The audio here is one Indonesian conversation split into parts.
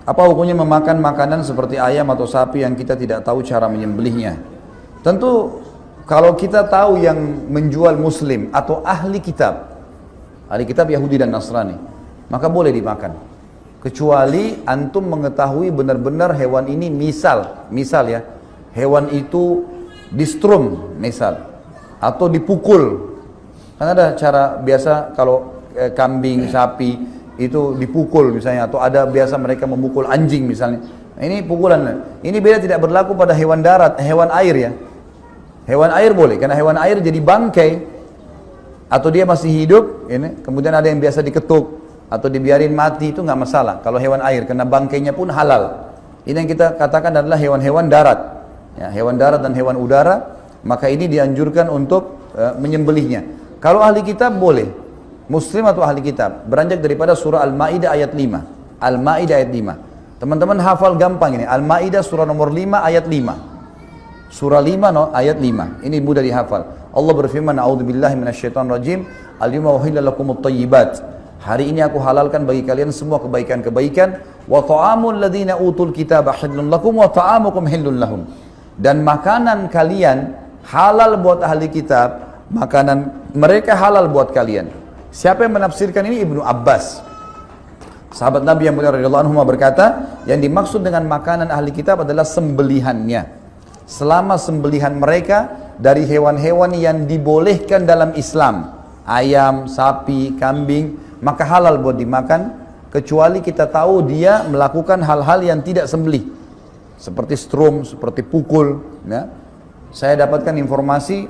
Apa hukumnya memakan makanan seperti ayam atau sapi yang kita tidak tahu cara menyembelihnya? Tentu kalau kita tahu yang menjual muslim atau ahli kitab Yahudi dan Nasrani, maka boleh dimakan. Kecuali antum mengetahui benar-benar hewan ini misal ya, hewan itu distrum misal, atau dipukul. Kan ada cara biasa kalau kambing, sapi itu dipukul misalnya, atau ada biasa mereka memukul anjing misalnya. Nah, ini pukulan. Ini beda, tidak berlaku pada hewan darat, hewan air ya. Hewan air boleh, karena hewan air jadi bangkai atau dia masih hidup, ini kemudian ada yang biasa diketuk atau dibiarin mati, itu nggak masalah. Kalau hewan air, karena bangkainya pun halal. Ini yang kita katakan adalah hewan-hewan darat, ya, hewan darat dan hewan udara. Maka ini dianjurkan untuk menyembelihnya. Kalau ahli kitab boleh. Muslim atau ahli kitab, beranjak daripada surah Al-Ma'idah ayat 5. Al-Ma'idah ayat 5. Teman-teman hafal gampang ini. Al-Ma'idah surah nomor 5 ayat 5. Surah 5 ayat 5. Ini mudah dihafal. Allah berfirman, "A'udzubillahi minasyaitonirrajim. Al-yawma uhilla lakumut thayyibat." Hari ini aku halalkan bagi kalian semua kebaikan-kebaikan. Wa ta'amul ladzina utul kitaba hillun lakum wa ta'amukum hillun lahum. Dan makanan kalian halal buat ahli kitab, makanan mereka halal buat kalian. Siapa yang menafsirkan ini? Ibnu Abbas, sahabat Nabi yang mulia radhiyallahu anhu, berkata, yang dimaksud dengan makanan ahli kitab adalah sembelihannya. Selama sembelihan mereka dari hewan-hewan yang dibolehkan dalam Islam, ayam, sapi, kambing, maka halal buat dimakan, kecuali kita tahu dia melakukan hal-hal yang tidak sembelih, seperti strum, seperti pukul, ya. Saya dapatkan informasi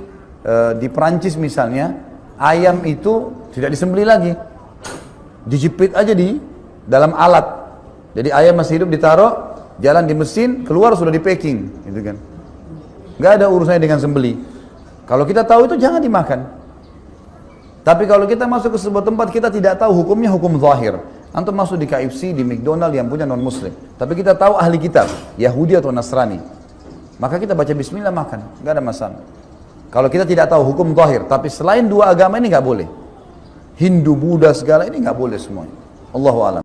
di Perancis misalnya, ayam itu tidak disembelih lagi, dijepit aja di dalam alat. Jadi ayam masih hidup ditaruh, jalan di mesin, keluar sudah di packing, gitu kan. Nggak ada urusannya dengan sembelih. Kalau kita tahu itu jangan dimakan. Tapi kalau kita masuk ke sebuah tempat kita tidak tahu hukumnya, hukum zahir. Antum masuk di KFC, di McDonald yang punya non muslim, tapi kita tahu ahli kitab, Yahudi atau Nasrani, maka kita baca bismillah makan, nggak ada masalah. Kalau kita tidak tahu hukum zahir, tapi selain dua agama ini nggak boleh. Hindu, Buddha segala ini nggak boleh semuanya. Allahu a'lam.